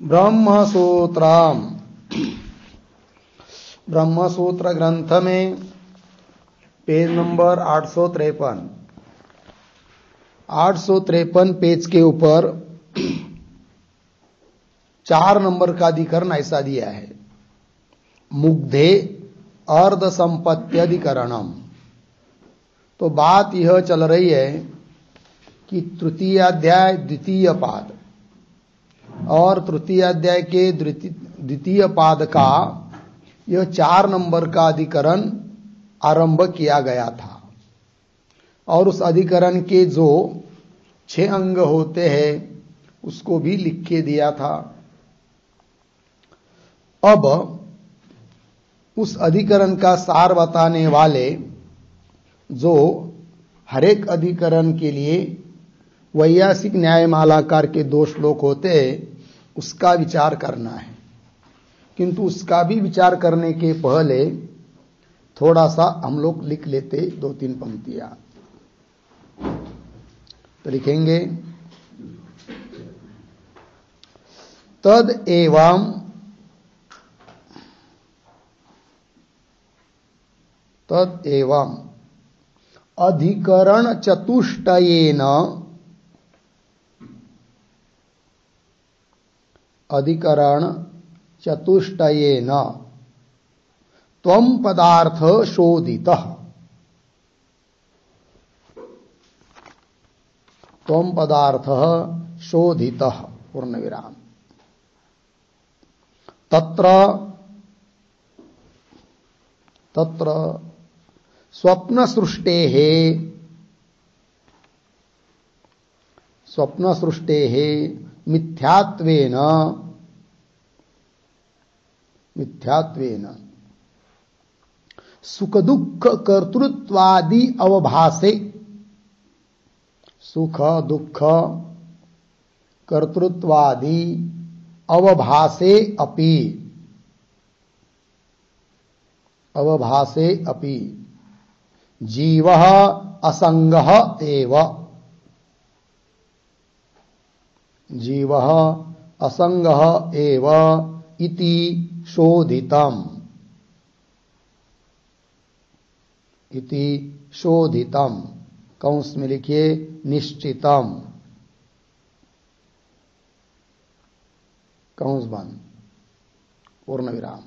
ब्रह्मसूत्रम ब्रह्मसूत्र ग्रंथ में page number 853 page के ऊपर 4 नंबर का अधिकरण ऐसा दिया है, मुग्धे अर्ध संपत्त्यधिकरणम। तो बात यह चल रही है कि तृतीय अध्याय द्वितीय पाद और तृतीय अध्याय के द्वितीय पाद का यह 4 नंबर का अधिकरण आरंभ किया गया था और उस अधिकरण के जो 6 अंग होते हैं उसको भी लिख के दिया था। अब उस अधिकरण का सार बताने वाले जो हरेक अधिकरण के लिए वैयासिक न्यायमालाकार के 2 श्लोक होते हैं उसका विचार करना है, किंतु उसका भी विचार करने के पहले थोड़ा सा हम लोग लिख लेते 2-3 पंक्तियां। तो लिखेंगे तद एवं अधिकरण चतुष्टयेन त्वं पदार्थ शोधितः पूर्ण विराम। तत्र स्वप्न सृष्टेः मिथ्यात्वेन सुख दुख कर्तृत्वादि अवभासे, सुख दुख कर्तृत्वादि अवभासे अपि जीवः असंगः एव इति शोधितम कंस में लिखिए निश्चितम, कंस बंद पूर्ण विराम।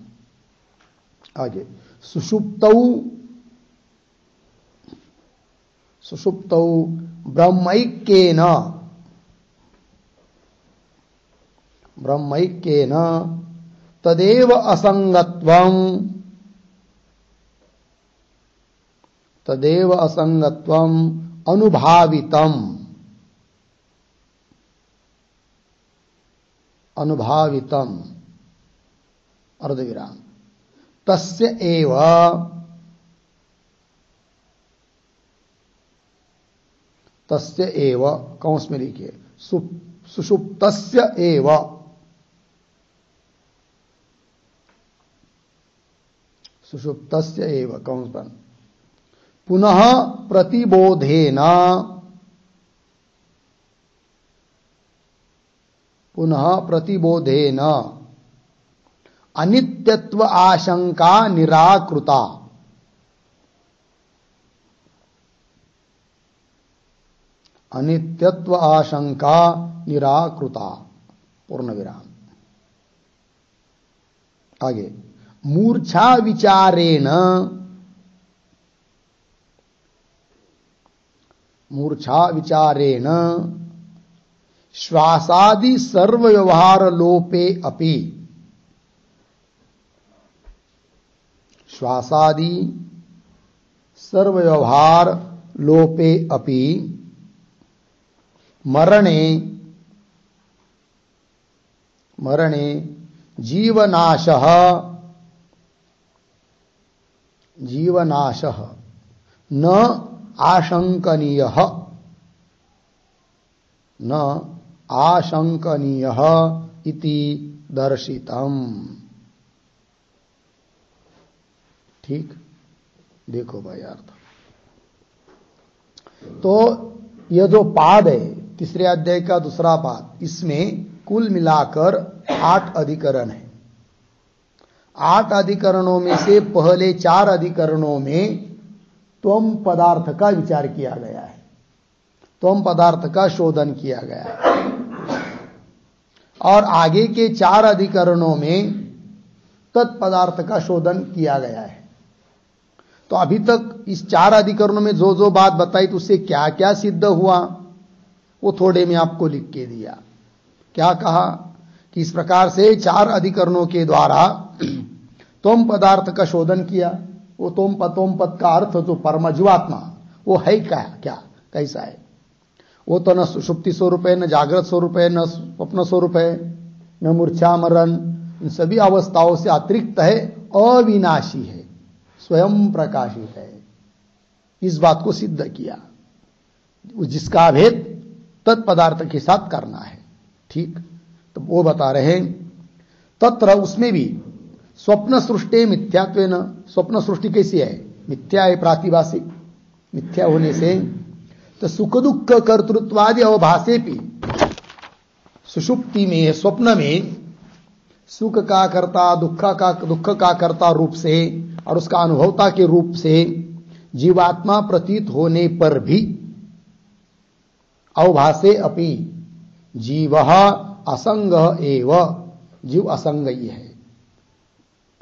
आगे सुषुप्तौ ब्रह्मैक्येन तदेव असंगत्वम् अनुभावितम् अर्धविराम। तस्य एव कंस में लिखिए सुषुप्तस्य एव कंस बंद पुनः प्रतिबोधेन अनित्यत्व आशंका निराकृता, पूर्ण विराम। आगे मूर्छा विचारेण श्वासादि सर्व व्यवहार लोपे अपि, मरणे जीवनाशः न आशंकनीयः इति दर्शितम्। ठीक, देखो भाई अर्थ। तो यह जो पाद है तीसरे अध्याय का दूसरा पाद, इसमें कुल मिलाकर 8 अधिकरण है। 8 अधिकरणों में से पहले 4 अधिकरणों में त्वम पदार्थ का विचार किया गया है, त्वम पदार्थ का शोधन किया गया है, और आगे के 4 अधिकरणों में तत्पदार्थ का शोधन किया गया है। तो अभी तक इस 4 अधिकरणों में जो जो बात बताई तो उससे क्या क्या सिद्ध हुआ वो थोड़े में आपको लिख के दिया। क्या कहा कि इस प्रकार से 4 अधिकरणों के द्वारा त्वम पदार्थ का शोधन किया। वो त्वम पद का अर्थ जो परम जीवात्मा वो है क्या कैसा है, वो तो न सुषुप्ति स्वरूप है, न जागृत स्वरूप है, न स्वप्न स्वरूप है, न मूर्छा मरण, इन सभी अवस्थाओं से अतिरिक्त है, अविनाशी है, स्वयं प्रकाशित है। इस बात को सिद्ध किया, जिसका भेद तत्पदार्थ के साथ करना है। ठीक, तो वो बता रहे हैं तत्र, उसमें भी स्वप्न सृष्टि मिथ्यात्वेन, स्वप्न सृष्टि कैसी है, मिथ्या है, प्रातिभासिक, मिथ्या होने से। तो सुख दुख कर्तृत्वादि अवभाषे भी सुषुप्ति में, स्वप्न में सुख का कर्ता, दुख का कर्ता रूप से और उसका अनुभवता के रूप से जीवात्मा प्रतीत होने पर भी अवभाषे अपि जीव असंग एव, जीव असंग ही है।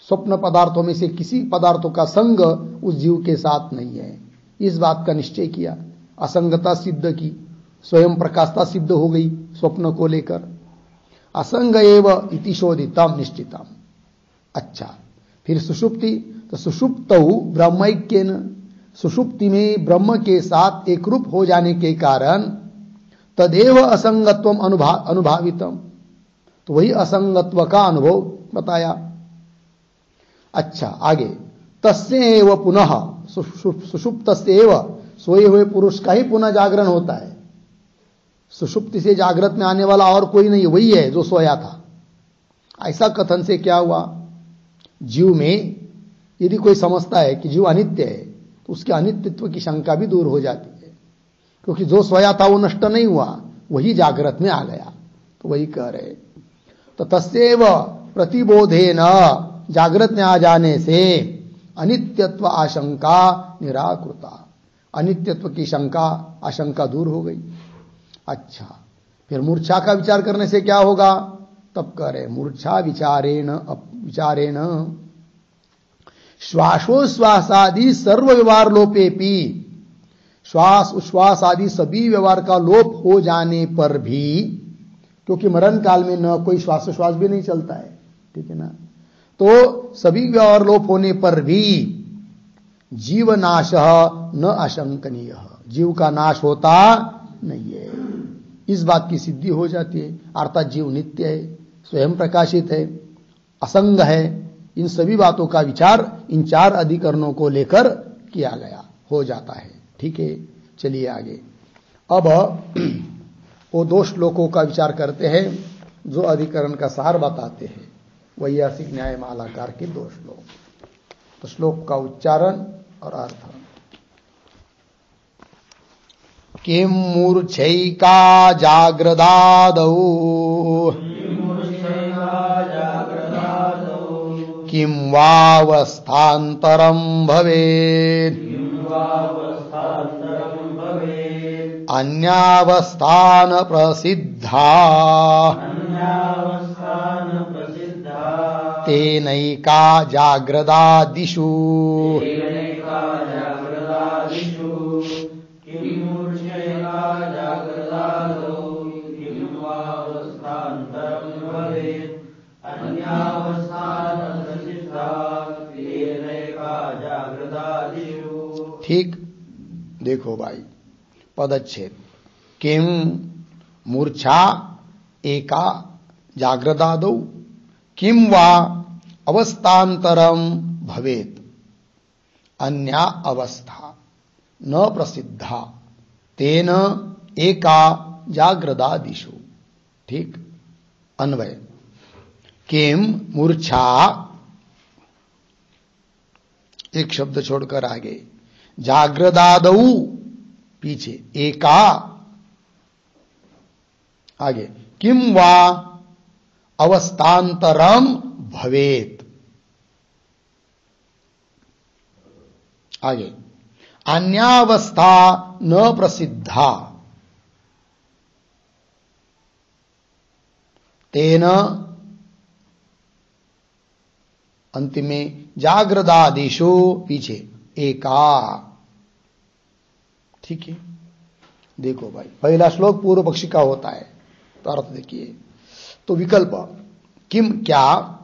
स्वप्न पदार्थों में से किसी पदार्थों का संग उस जीव के साथ नहीं है, इस बात का निश्चय किया, असंगता सिद्ध की, स्वयं प्रकाशता सिद्ध हो गई स्वप्न को लेकर। असंग एव इति शोधितम निश्चितम। अच्छा, फिर सुषुप्ति, तो सुषुप्तौ ब्रह्मैक्येन, सुषुप्ति में ब्रह्म के साथ एक रूप हो जाने के कारण तदेव असंगत्वम अनुभावितम, तो वही असंगत्व का अनुभव बताया। अच्छा, आगे तस्यैव पुनः सुषुप्तस्यैव, सोए हुए पुरुष का ही पुनः जागरण होता है। सुषुप्ति से जागृत में आने वाला और कोई नहीं, वही है जो सोया था। ऐसा कथन से क्या हुआ, जीव में यदि कोई समझता है कि जीव अनित्य है तो उसके अनित्यत्व की शंका भी दूर हो जाती है, क्योंकि जो सोया था वो नष्ट नहीं हुआ, वही जागृत में आ गया। तो वही कह रहे, तो तस्यैव प्रतिबोधेन, जागृत में आ जाने से अनित्यत्व आशंका निराकृता, अनित्यत्व की शंका आशंका दूर हो गई। अच्छा, फिर मूर्छा का विचार करने से क्या होगा, तब कह रहे मूर्छा विचारेण श्वासोश्वासादि सर्व व्यवहार लोपेपि, श्वास उश्वास आदि सभी व्यवहार का लोप हो जाने पर भी, क्योंकि मरण काल में न कोई श्वासोश्वास भी नहीं चलता है, ठीक है ना, तो सभी व्यवहार लोप होने पर भी जीव नाश न आशंकनीय, जीव का नाश होता नहीं है, इस बात की सिद्धि हो जाती है। अर्थात जीव नित्य है, स्वयं प्रकाशित है, असंग है। इन सभी बातों का विचार इन 4 अधिकरणों को लेकर किया गया, हो जाता है। ठीक है, चलिए आगे। अब वो 2 श्लोकों का विचार करते हैं जो अधिकरण का सार बताते हैं, वैयासिक न्याय मालाकार के 2 श्लोक। तो श्लोक का उच्चारण और अर्थ। किम मूर्छैका जाग्रदादौ, किम वावस्थान्तरं भवेत्, अन्यावस्थान प्रसिद्धा, तेनैका जाग्रदादिषु, ठीक। देखो भाई, पदच्छेद, किम मूर्छा एका जाग्रदादौ, किम वा अवस्थान्तरम भवेत, अन्या अवस्था न प्रसिद्धा, तेन एका जाग्रदादिषु। ठीक, अन्वय, किम मूर्छा, एक शब्द छोड़कर आगे, जाग्रदादौ पीछे, एका आगे, किम वा अवस्थांतरम भवेत। आगे, अन्यावस्था न प्रसिद्धा तेन, अंतिम में जागृदादिशु पीछे एका। ठीक है, देखो भाई, पहला श्लोक पूर्व पक्षी का होता है, तो अर्थ देखिए। तो विकल्प किम, क्या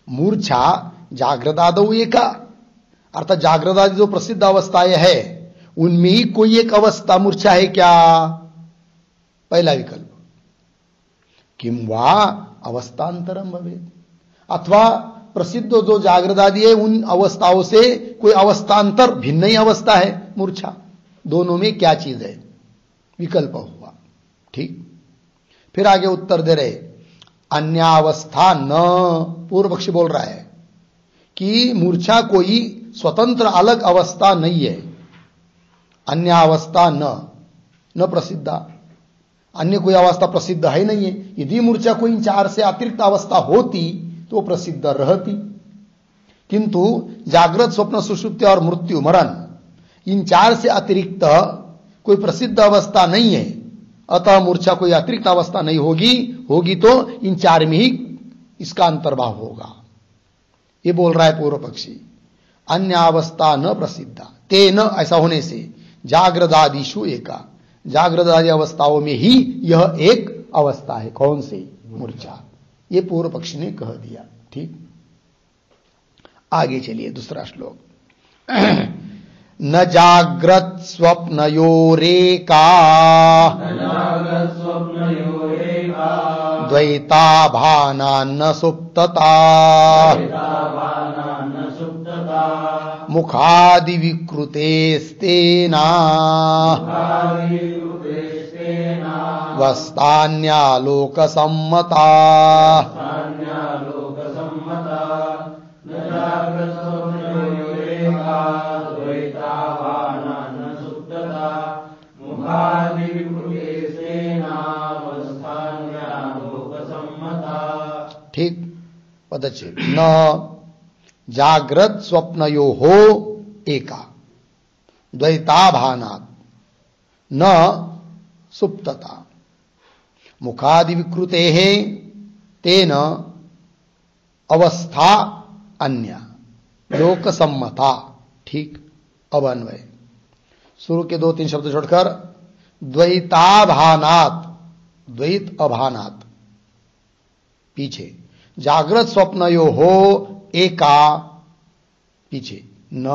मूर्छा जागृदादौ एका, अर्थात जागृदादि जो प्रसिद्ध अवस्थाएं है उनमें ही कोई एक अवस्था मूर्छा है क्या? पहला विकल्प। किम वा अवस्थांतरम भवेत्, अथवा प्रसिद्ध जो जागृदादि है उन अवस्थाओं से कोई अवस्थांतर भिन्न ही अवस्था है मूर्छा, दोनों में क्या चीज है? विकल्प हुआ। ठीक, फिर आगे उत्तर दे रहे अन्यावस्था न, पूर्व पक्षी बोल रहा है कि मूर्छा कोई स्वतंत्र अलग अवस्था नहीं है। अन्यावस्था न प्रसिद्धा, अन्य कोई अवस्था प्रसिद्ध है नहीं है। यदि मूर्छा कोई इन चार से अतिरिक्त अवस्था होती तो प्रसिद्ध रहती, किंतु जागृत स्वप्न सुषुप्ति और मृत्यु मरण इन चार से अतिरिक्त कोई प्रसिद्ध अवस्था नहीं है, अतः मूर्छा कोई अतिरिक्त अवस्था नहीं होगी तो इन चार में ही इसका अंतर्भाव होगा। ये बोल रहा है पूर्व पक्षी। अन्य अवस्था न प्रसिद्धा तेन, ऐसा होने से जागृदादिशु एका, जागृदादि अवस्थाओं में ही यह एक अवस्था है। कौन सी? मूर्छा। ये पूर्व पक्षी ने कह दिया। ठीक, आगे चलिए दूसरा श्लोक। न जाग्रत स्वप्नयोरेका द्वैता भानान्न सुप्तता मुखादि विकृतेस्तेना वस्तान्यालोक सम्मता। ठीक, पदच्छेद। न जाग्रत स्वप्नयो हो एका द्वैताभानात् न सुप्तता मुखादि विकृते तेन अवस्था अन्य लोक सम्मता। ठीक, अब अन्वय शुरू के 2-3 शब्द छोड़कर द्वैताभानात्, द्वैत अभानात् पीछे, जागृत स्वप्नयो हो एका पीछे, न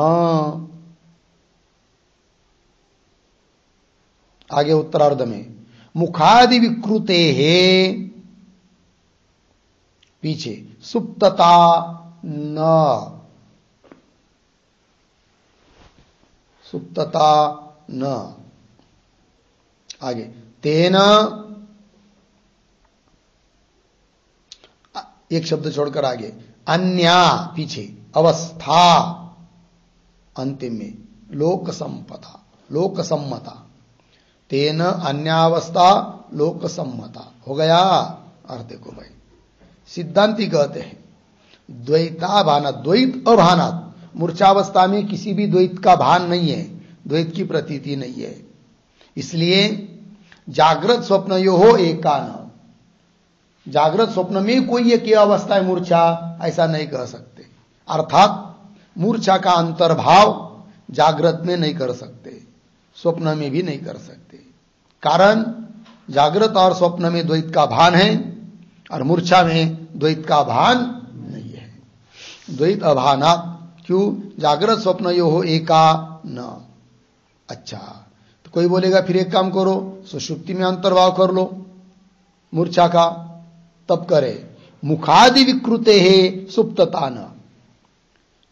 आगे उत्तरार्ध में मुखादि विकृते पीछे, सुप्तता न, सुप्तता न आगे, तेना एक शब्द छोड़कर आगे, अन्या पीछे, अवस्था अंतिम में, लोक संपदा, लोक सम्मता, तेन अन्यावस्था लोक सम्मता हो गया। अर्थ देखो भाई, सिद्धांति कहते हैं द्वैताभानात्, द्वैत अभानात्, मूर्छावस्था में किसी भी द्वैत का भान नहीं है, द्वैत की प्रतीति नहीं है। इसलिए जागृत स्वप्न यो हो एका न, जागृत स्वप्न में कोई एक अवस्था है मूर्छा, ऐसा नहीं कह सकते। अर्थात मूर्छा का अंतर्भाव जागृत में नहीं कर सकते, स्वप्न में भी नहीं कर सकते। कारण जागृत और स्वप्न में द्वैत का भान है और मूर्छा में द्वैत का भान नहीं है। द्वैत अभानात्, क्यों? जागृत स्वप्न यो हो एका न। अच्छा, तो कोई बोलेगा फिर एक काम करो, सुषुप्ति में अंतर्भाव कर लो मूर्छा का, तब करे मुखादि विकृते है सुप्तता न।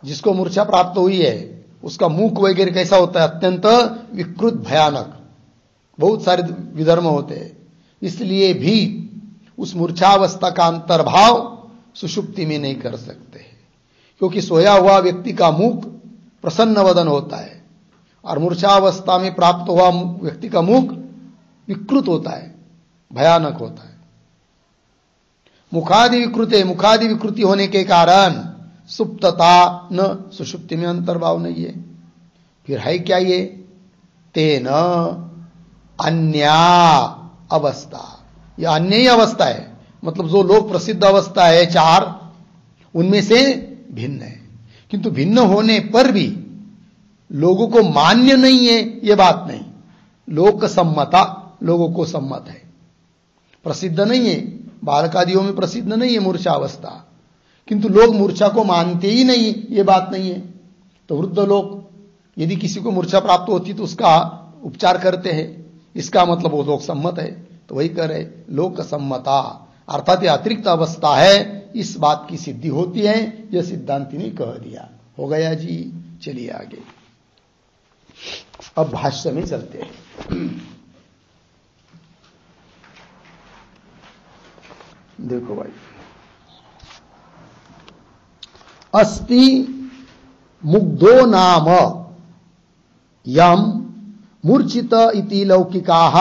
जिसको मूर्छा प्राप्त हुई है उसका मुख वगैरह कैसा होता है? अत्यंत विकृत, भयानक, बहुत सारे विधर्म होते हैं। इसलिए भी उस मूर्छावस्था का अंतर्भाव सुषुप्ति में नहीं कर सकते, क्योंकि सोया हुआ व्यक्ति का मुख प्रसन्न वदन होता है और मूर्छावस्था में प्राप्त हुआ व्यक्ति का मुख विकृत होता है, भयानक होता है। मुखादि विकृते, मुखादि विकृति होने के कारण सुप्तता न, सुषुप्ति में अंतर्भाव नहीं है। फिर है क्या ये? तेन अन्या अवस्था, यह अन्य ही अवस्था है, मतलब जो लोक प्रसिद्ध अवस्था है चार, उनमें से भिन्न है। किंतु भिन्न होने पर भी लोगों को मान्य नहीं है, यह बात नहीं। लोक सम्मता, लोगों को सम्मत है, प्रसिद्ध नहीं है। बालकादियों में प्रसिद्ध नहीं है मूर्छा अवस्था, किंतु लोग मूर्छा को मानते ही नहीं, यह बात नहीं है। तो वृद्ध लोग यदि किसी को मूर्छा प्राप्त होती तो उसका उपचार करते हैं, इसका मतलब वो लोक सम्मत है। तो वही कह रहे लोक सम्मता, अर्थात यह अतिरिक्त अवस्था है, इस बात की सिद्धि होती है, यह सिद्धांति ने कह दिया। हो गया जी, चलिए आगे। अब भाष्य में चलते हैं। देखो भाई, अस्ति मुग्धो नाम यम मूर्छित इति लौकिकाः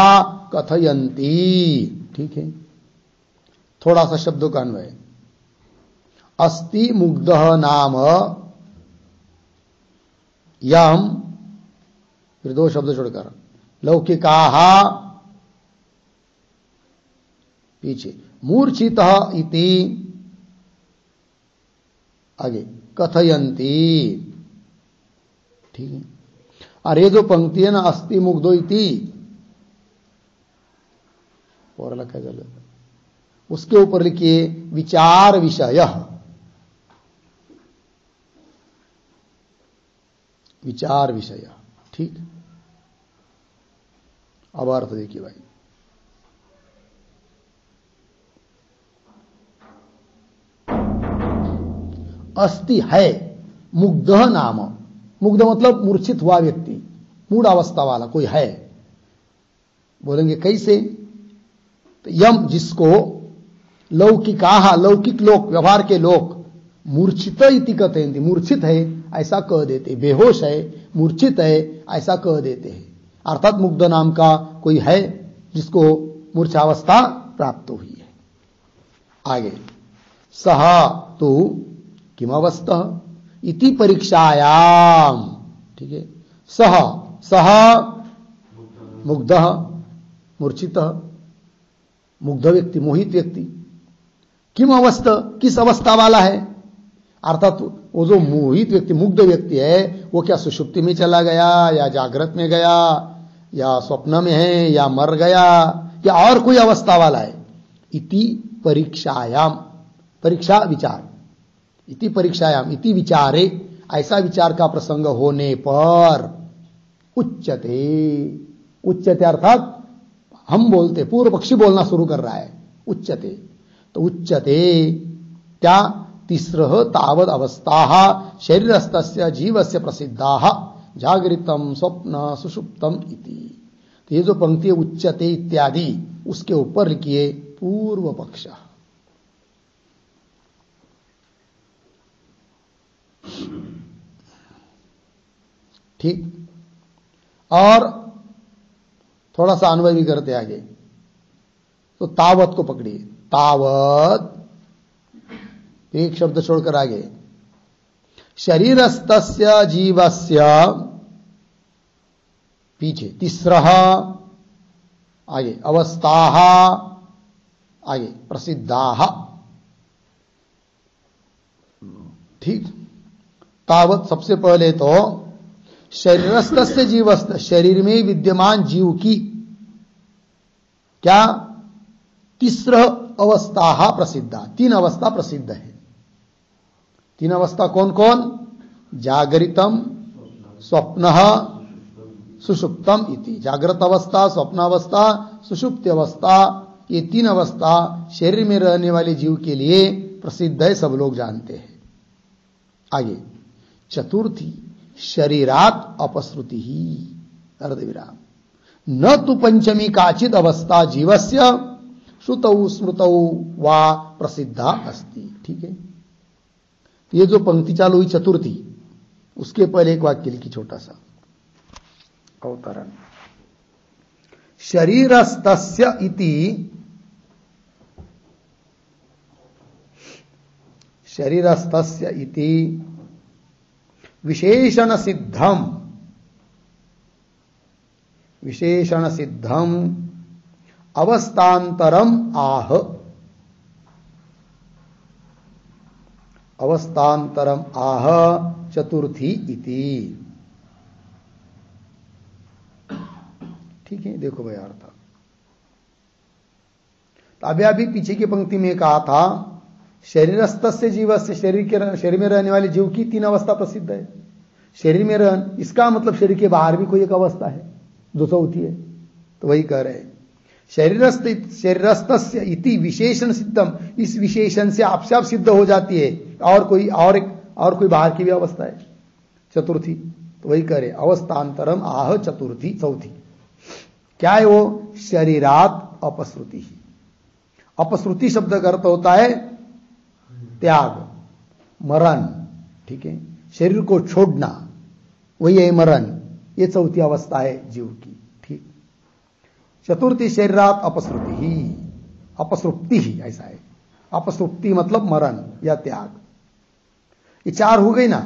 कथयन्ति। ठीक है, थोड़ा सा शब्दों का अन्वय। अस्ति मुग्धः नाम यम, फिर दो शब्द छोड़कर लौकिकाः, पीछे मूर्छितः इति, आगे कथयन्ति। ठीक है, और ये जो पंक्ति है ना, अस्ति मुग्धो इति, और लिखा चल, उसके ऊपर लिखिए विचार विषय, विचार विषय। ठीक, अब अर्थ देखिए भाई। अस्ति है, मुग्ध नाम, मुग्ध मतलब मूर्छित हुआ व्यक्ति, मूढ़ अवस्था वाला कोई है। बोलेंगे कैसे? तो यम, जिसको लौकिकाः, लौकिक लोक, व्यवहार के लोक मूर्छित इति कथयन्ति, मूर्छित है ऐसा कह देते, बेहोश है, मूर्छित है ऐसा कह देते हैं। अर्थात मुग्ध नाम का कोई है जिसको मूर्छावस्था प्राप्त हुई है। आगे, सह तो किमवस्थः इति परीक्षायाम। ठीक है, सह, सह मुग्धः, मूर्छित, मुग्ध व्यक्ति, मोहित व्यक्ति, किम अवस्था, किस अवस्था वाला है? अर्थात वो जो मोहित व्यक्ति, मुग्ध व्यक्ति है, वो क्या सुषुप्ति में चला गया, या जागृत में गया, या स्वप्न में है, या मर गया, या और कोई अवस्था वाला है? इति परीक्षायाम, परीक्षा विचार, इति परीक्षायाम, इति विचारे, ऐसा विचार का प्रसंग होने पर उच्यते, उच्यते अर्थात हम बोलते, पूर्व पक्षी बोलना शुरू कर रहा है, उच्यते। तो उच्यते क्या? तिस्रः तावद अवस्थाः शरीरस्थस्य जीवस्य प्रसिद्धाः जागृतम स्वप्न सुषुप्तम इति। तो ये जो पंक्ति उच्यते इत्यादि, उसके ऊपर लिखिए पूर्व पक्ष। ठीक, और थोड़ा सा अन्वय भी करते आगे। तो तावत को पकड़िए, तावत, एक शब्द छोड़कर आगे, शरीरस्थस्य जीवस्य, पीछे तिस्रः, आगे अवस्थाः, आगे प्रसिद्धाः। ठीक, तावत सबसे पहले तो शरीरस्थस्य जीवस्त, शरीर में विद्यमान जीव की क्या? तिस्रः अवस्थाः प्रसिद्धा, तीन अवस्था प्रसिद्ध है। तीन अवस्था कौन कौन? जागृतम, स्वप्नः, सुषुप्तम इति। जागृत अवस्था, स्वप्न अवस्था, सुषुप्ति अवस्था, ये तीन अवस्था शरीर में रहने वाले जीव के लिए प्रसिद्ध है, सब लोग जानते हैं। आगे चतुर्थी, शरीरात अपश्रुति ही, अर्धविराम, न तो पंचमी काचिद अवस्था जीवस्य श्रुतौ स्मृतौ वा प्रसिद्धा अस्ति। ठीक है, ये जो पंक्ति चालू हुई चतुर्थी, उसके पहले एक वाक्य लिखी छोटा सा अवतरण, शरीरस्थस्य इति शरीरस्थस्य इति विशेषण सिद्धम अवस्थान्तरम आह चतुर्थी इति। ठीक है, देखो भाई अर्थ। तो अभी पीछे की पंक्ति में कहा था शरीरस्थस्य जीवस्य, शरीर में रहने वाले जीव की 3 अवस्था प्रसिद्ध है। शरीर में रहन, इसका मतलब शरीर के बाहर भी कोई एक अवस्था है जो चौथी है। तो वही कह रहे हैं शरीरस्थस्य इति विशेषण सिद्धम, इस विशेषण से आपसे आप सिद्ध हो जाती है और कोई बाहर की भी अवस्था है चतुर्थी। तो वही कह रहे अवस्थान्तरम आह चतुर्थी, चौथी। क्या है वो? शरीरात अपश्रुति। अपश्रुति शब्द का अर्थ होता है त्याग, मरण। ठीक है, शरीर को छोड़ना, वही है मरण। ये चौथी अवस्था है जीव की। ठीक, चतुर्थी शरीरात अपसृप्ति ही ऐसा है। अपसृप्ति मतलब मरण या त्याग। ये 4 हो गई ना।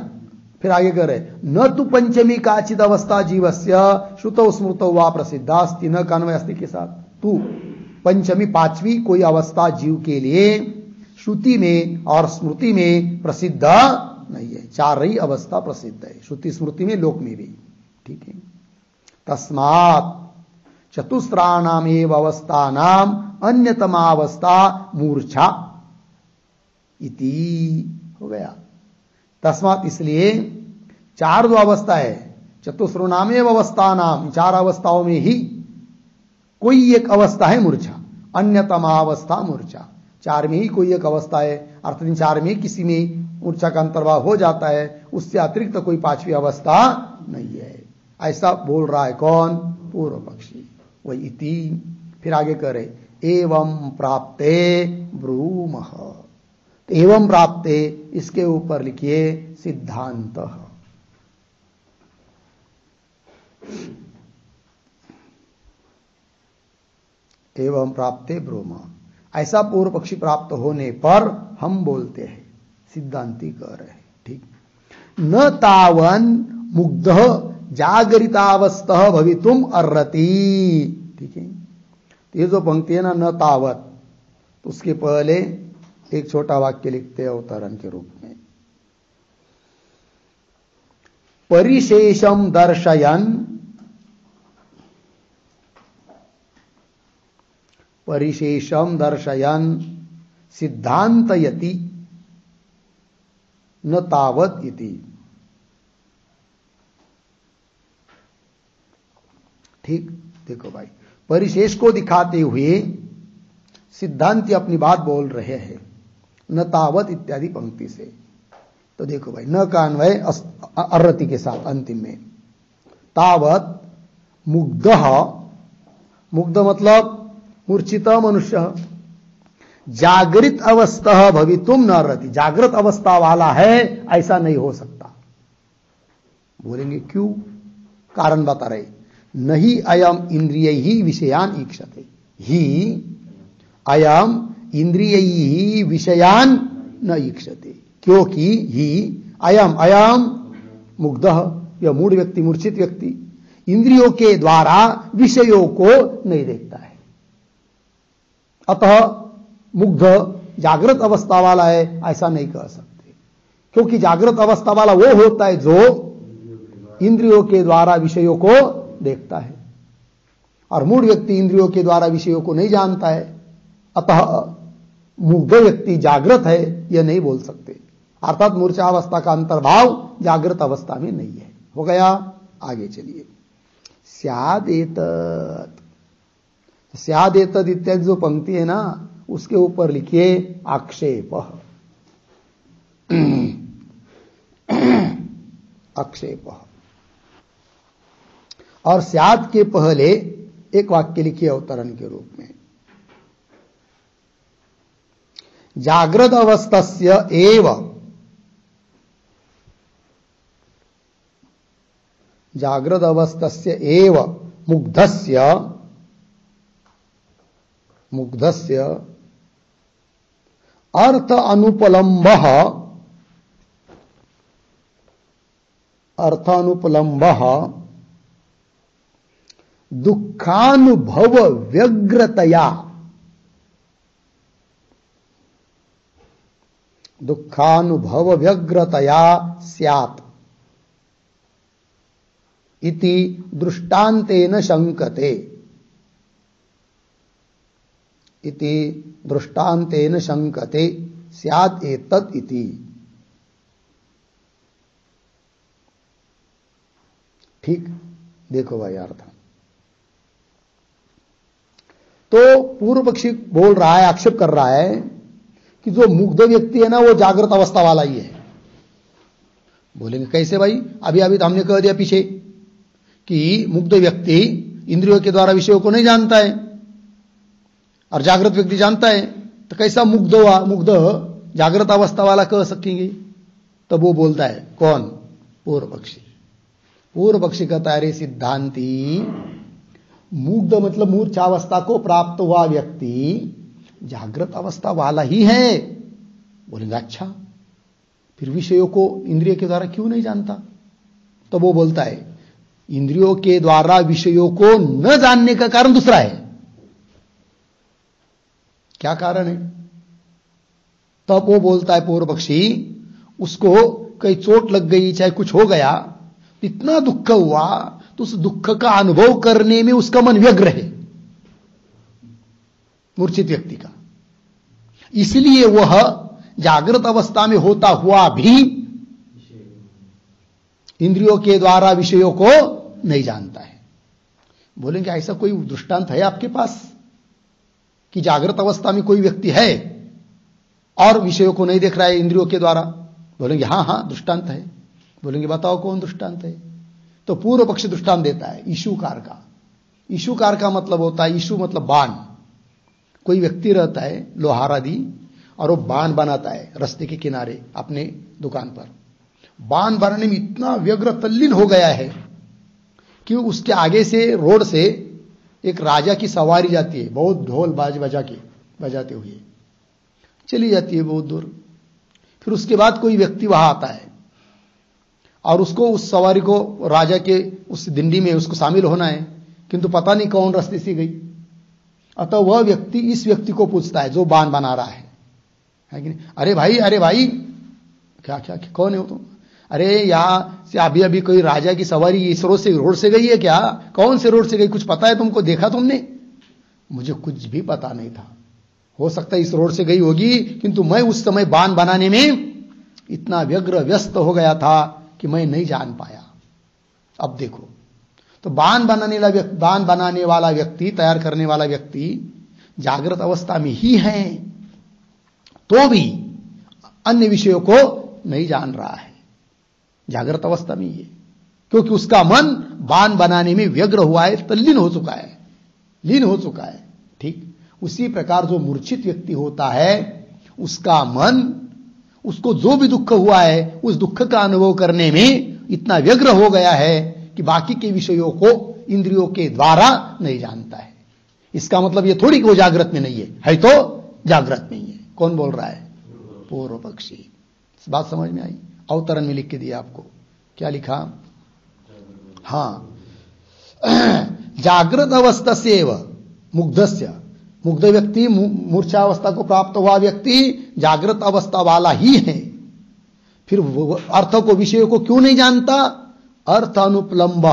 फिर आगे कह रहे न तो पंचमी काचित अवस्था जीवस्य श्रुतौ स्मृतौ वा प्रसिद्धास्ति, न कान्वय अस्ति के साथ। तू पंचमी 5वीं कोई अवस्था जीव के लिए श्रुति में और स्मृति में प्रसिद्ध नहीं है। 4 ही अवस्था प्रसिद्ध है, श्रुति स्मृति में, लोक में भी। ठीक है, तस्मात् चतुस्राणाम एव अवस्थानाम अन्यतमावस्था मूर्छा इति हो गया। तस्मात् इसलिए 4 जो अवस्था है, चतुस्राणाम एव अवस्थानाम, 4 अवस्थाओं में ही कोई एक अवस्था है मूर्छा। अन्यतमावस्था मूर्छा, 4 में ही कोई एक अवस्था है, अर्थात इन 4 में किसी में मूर्छा का अंतर्भाव हो जाता है, उससे अतिरिक्त कोई 5वीं अवस्था नहीं है। ऐसा बोल रहा है कौन? पूर्व पक्षी। वही इति। फिर आगे करे एवं प्राप्ते ब्रूमः। तो एवं प्राप्ते, इसके ऊपर लिखिए सिद्धांत। एवं प्राप्ते ब्रूम, ऐसा पूर्व पक्षी प्राप्त होने पर हम बोलते हैं, सिद्धांति कह रहे हैं। ठीक, न तावन मुग्ध जागरितावस्था भवितुम अर्हति। ठीक है, ये जो पंक्ति है ना, न तावत, तो उसके पहले एक छोटा वाक्य लिखते हैं अवतरण के रूप में। परिशेषम दर्शयन, परिशेषम दर्शयन सिद्धांतयति न तावत इति। ठीक, देखो भाई, परिशेष को दिखाते हुए सिद्धांति अपनी बात बोल रहे हैं न तावत इत्यादि पंक्ति से। तो देखो भाई, न का अन्वय अर्हति के साथ अंतिम में। तावत मुग्धः, मुग्ध मतलब मूर्छित मनुष्य, जागृत अवस्था भवितुम न अर्हति, जागृत अवस्था वाला है ऐसा नहीं हो सकता। बोलेंगे क्यों? कारण बता रहे, नहीं अयम इंद्रियैहि विषयान ईक्षते, ही अयम इंद्रियैहि विषयान न ईक्षते, क्योंकि ही अयम मुग्धः, यह मूढ़ व्यक्ति, मूर्छित व्यक्ति इंद्रियों के द्वारा विषयों को नहीं देखता है। अतः मुग्ध जागृत अवस्था वाला है ऐसा नहीं कह सकते, क्योंकि जागृत अवस्था वाला वो होता है जो इंद्रियों के द्वारा विषयों को देखता है, और मूढ़ व्यक्ति इंद्रियों के द्वारा विषयों को नहीं जानता है। अतः मुग्ध व्यक्ति जागृत है यह नहीं बोल सकते, अर्थात मूर्छा अवस्था का अंतर्भाव जागृत अवस्था में नहीं है। हो गया, आगे चलिए। स्यादेतत्, स्यादेतत् इत्यादि जो पंक्ति है ना, उसके ऊपर लिखिए आक्षेप। आक्षेप, और स्याद के पहले एक वाक्य लिखिए अवतरण के रूप में। जागृत अवस्थस्य एव, जागृत अवस्थस्य एव मुग्धस्य, मुग्धस्य अर्थ अनुपलम्बः अर्थानुपलम्ब दुखानुभव व्यग्रतया, दुखानुभव व्यग्रतया स्यात् इति दृष्टान्तेन शंकते, इति दृष्टान्तेन शंकते स्यात् एतत् इति। ठीक, देखो भाई अर्थ। तो पूर्व पक्षी बोल रहा है, आक्षेप कर रहा है कि जो मुग्ध व्यक्ति है ना वो जागृत अवस्था वाला ही है। बोलेंगे कैसे भाई? अभी अभी तो हमने कह दिया पीछे कि मुग्ध व्यक्ति इंद्रियों के द्वारा विषयों को नहीं जानता है और जागृत व्यक्ति जानता है, तो कैसा मुग्ध हुआ? मुग्ध जागृत अवस्था वाला कह सकेंगे? तब वो बोलता है कौन? पूर्व पक्षी। पूर्व पक्षी कहता है, रे सिद्धांती, मुग्ध मतलब मूर्छावस्था को प्राप्त हुआ व्यक्ति जागृत अवस्था वाला ही है। बोलेंगे अच्छा, फिर विषयों को इंद्रिय के द्वारा क्यों नहीं जानता? तो वो बोलता है इंद्रियों के द्वारा विषयों को न जानने का कारण दूसरा है। क्या कारण है? तब वो बोलता है पूर्व पक्षी, उसको कहीं चोट लग गई, चाहे कुछ हो गया, इतना दुख हुआ, तो उस दुख का अनुभव करने में उसका मन व्यग्र है, मूर्छित व्यक्ति का। इसलिए वह जागृत अवस्था में होता हुआ भी इंद्रियों के द्वारा विषयों को नहीं जानता है। बोलेंगे ऐसा कोई दृष्टांत है आपके पास कि जागृत अवस्था में कोई व्यक्ति है और विषयों को नहीं देख रहा है इंद्रियों के द्वारा? बोलेंगे हां हां दृष्टांत है। बोलेंगे बताओ कौन दृष्टांत है? तो पूर्व पक्ष दृष्टांत देता है ईशुकार का। ईशुकार का मतलब होता है, ईशु मतलब बाण। कोई व्यक्ति रहता है लोहार आदि और वो बाण बनाता है रास्ते के किनारे अपने दुकान पर। बाण बनाने में इतना व्यग्र तल्लीन हो गया है कि उसके आगे से रोड से एक राजा की सवारी जाती है, बहुत ढोल बाज बजाते हुए चली जाती है बहुत दूर। फिर उसके बाद कोई व्यक्ति वहां आता है और उसको, उस सवारी को राजा के उस दिंडी में उसको शामिल होना है, किंतु पता नहीं कौन रास्ते से गई। अतः वह व्यक्ति इस व्यक्ति को पूछता है जो बाण बना रहा है कि नहीं, अरे भाई क्या क्या कौन है वो? तुम? अरे यहां से अभी अभी कोई राजा की सवारी इस रोड से गई है क्या? कौन से रोड से गई? कुछ पता है तुमको? देखा तुमने? मुझे कुछ भी पता नहीं था। हो सकता है इस रोड से गई होगी, किंतु मैं उस समय बाण बनाने में इतना व्यग्र व्यस्त हो गया था कि मैं नहीं जान पाया। अब देखो, तो बाण बनाने वाला व्यक्ति, तैयार करने वाला व्यक्ति जागृत अवस्था में ही है, तो भी अन्य विषयों को नहीं जान रहा है, जागृत अवस्था में ही है, क्योंकि उसका मन बाण बनाने में व्यग्र हुआ है, तल्लीन हो चुका है, लीन हो चुका है। ठीक उसी प्रकार जो मूर्छित व्यक्ति होता है, उसका मन, उसको जो भी दुख हुआ है उस दुख का अनुभव करने में इतना व्यग्र हो गया है कि बाकी के विषयों को इंद्रियों के द्वारा नहीं जानता है। इसका मतलब यह थोड़ी कि वो जागृत में नहीं है तो जागृत में ही है। कौन बोल रहा है? पूर्व पक्षी। इस बात समझ में आई? अवतरण में लिख के दिया आपको। क्या लिखा? हां, जागृत अवस्था से मुग्धस्य, मुग्ध व्यक्ति, मूर्छावस्था को प्राप्त हुआ व्यक्ति जागृत अवस्था वाला ही है। फिर अर्थ को, विषयों को क्यों नहीं जानता? अर्थ अनुपलम्ब,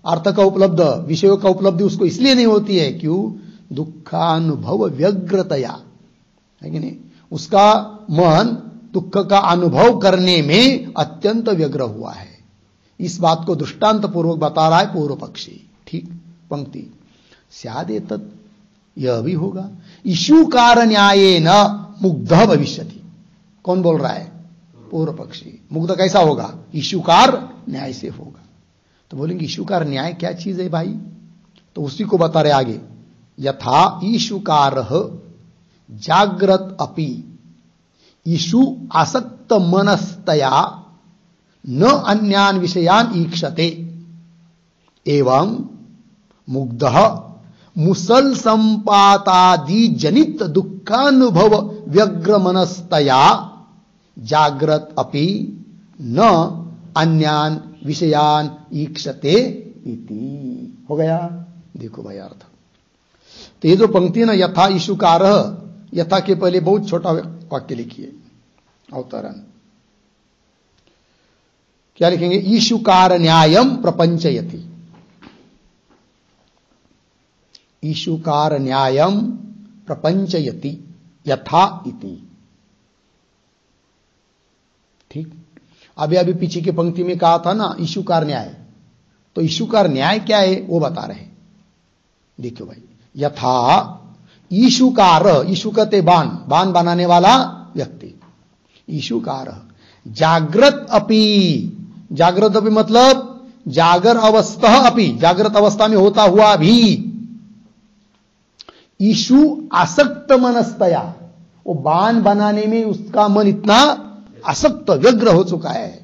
अर्थ का उपलब्ध, विषयों का उपलब्धि उसको इसलिए नहीं होती है, क्यों? दुखानुभव व्यग्रतया, है कि नहीं? उसका मन दुख का अनुभव करने में अत्यंत व्यग्र हुआ है। इस बात को दृष्टांत पूर्वक बता रहा है पूर्व पक्षी। ठीक, पंक्ति स्यादेतत्, यह भी होगा। इशुकार न्यायेन मुग्ध भविष्यति। कौन बोल रहा है? पूर्व पक्षी। मुग्ध कैसा होगा? इशुकार न्याय से होगा। तो बोलेंगे इशुकार न्याय क्या चीज है भाई? तो उसी को बता रहे आगे, यथा ईशुकार जाग्रत अपि ईशु आसक्त मनस्तया न अन्यान विषयान ईक्षते एवं मुग्ध मुसल संपातादि जनित दुखानुभव व्यग्र मनस्तया जाग्रत अपि न अन्यान विषयान ईक्षते इति। हो गया। देखो भाई अर्थ। तो ये जो पंक्ति ना यथा ईशुकार, यथा के पहले बहुत छोटा वाक्य लिखिए अवतरण। क्या लिखेंगे? ईशुकार न्यायम प्रपंचयति। ईशुकार न्यायम प्रपंचयति यथा इति। ठीक। अभी पीछे की पंक्ति में कहा था ना ईशुकार न्याय, तो ईशुकार न्याय क्या है वो बता रहे। देखियो भाई, यथा ईशुकार, ईशुकते बाण, बाण बनाने वाला व्यक्ति, ईशुकार जागृत अपि, जागृत अपि मतलब जागर अवस्था अपि, जागृत अवस्था में होता हुआ भी, ईशु आसक्त मनस्तया, वो बाण बनाने में उसका मन इतना आसक्त व्यग्र हो चुका है,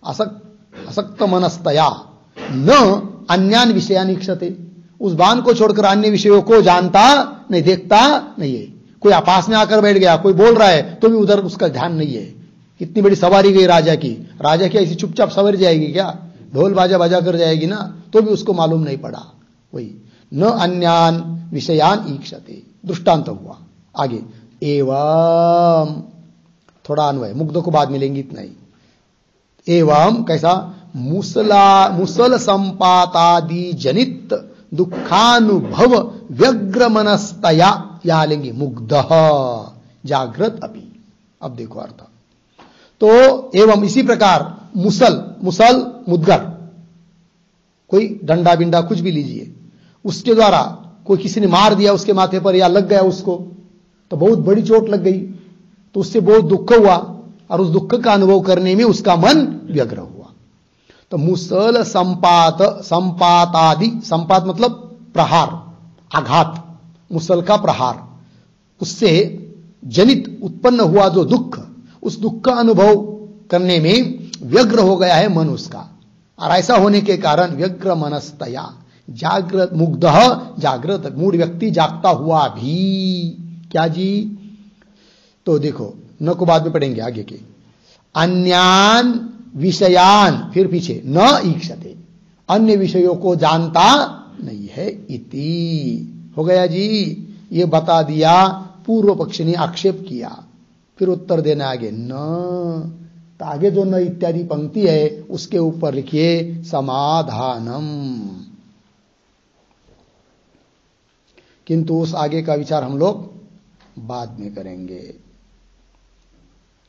आसक्त मनस्तया, न अन्यान विषयान इक्षते, उस बाण को छोड़कर अन्य विषयों को जानता नहीं, देखता नहीं है। कोई पास में आकर बैठ गया, कोई बोल रहा है तो भी उधर उसका ध्यान नहीं है। इतनी बड़ी सवारी गई राजा की, राजा की ऐसी चुपचाप सवारी जाएगी क्या? ढोल बाजा बजा कर जाएगी ना, तो भी उसको मालूम नहीं पड़ा। वही न अन्यान विषयान ईक्षते, दृष्टांत हुआ। आगे एवं, थोड़ा अन्वय, मुग्ध को बाद में लेंगे, इतना ही। एवं कैसा? मुसल संपातादि जनित दुखानुभव व्यग्र मनस्तया, यहां लेंगे मुग्ध जागृत अपि। अब देखो अर्थ। तो एवं इसी प्रकार मुसल, मुसल मुद्गर, कोई डंडा बिंडा कुछ भी लीजिए, उसके द्वारा कोई किसी ने मार दिया उसके माथे पर या लग गया उसको, तो बहुत बड़ी चोट लग गई, तो उससे बहुत दुख हुआ और उस दुख का अनुभव करने में उसका मन व्यग्र हुआ। तो मुसल संपात, संपातादि, संपात मतलब प्रहार, आघात, मुसल का प्रहार, उससे जनित उत्पन्न हुआ जो दुख, उस दुख का अनुभव करने में व्यग्र हो गया है मन उसका, और ऐसा होने के कारण व्यग्र मनस्तया, जागृत मुग्ध जागृत, मूड व्यक्ति जागता हुआ भी, क्या जी? तो देखो न को बाद में पढ़ेंगे आगे के, अन्यान विषयान, फिर पीछे न ईक्षते, अन्य विषयों को जानता नहीं है इति। हो गया जी, ये बता दिया। पूर्व पक्ष ने आक्षेप किया, फिर उत्तर देना आगे न, तो आगे जो न इत्यादि पंक्ति है उसके ऊपर लिखिए समाधानम। किंतु उस आगे का विचार हम लोग बाद में करेंगे,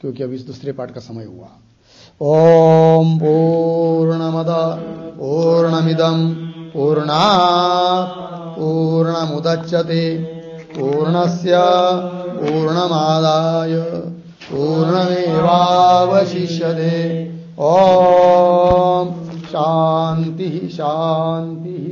क्योंकि अभी इस दूसरे पाठ का समय हुआ। ओम पूर्णमद पूर्णमिदं पूर्णात् पूर्णमुदच्यते पूर्णस्य पूर्णमादाय पूर्णमेवावशिष्यते। ओम शांति शांति।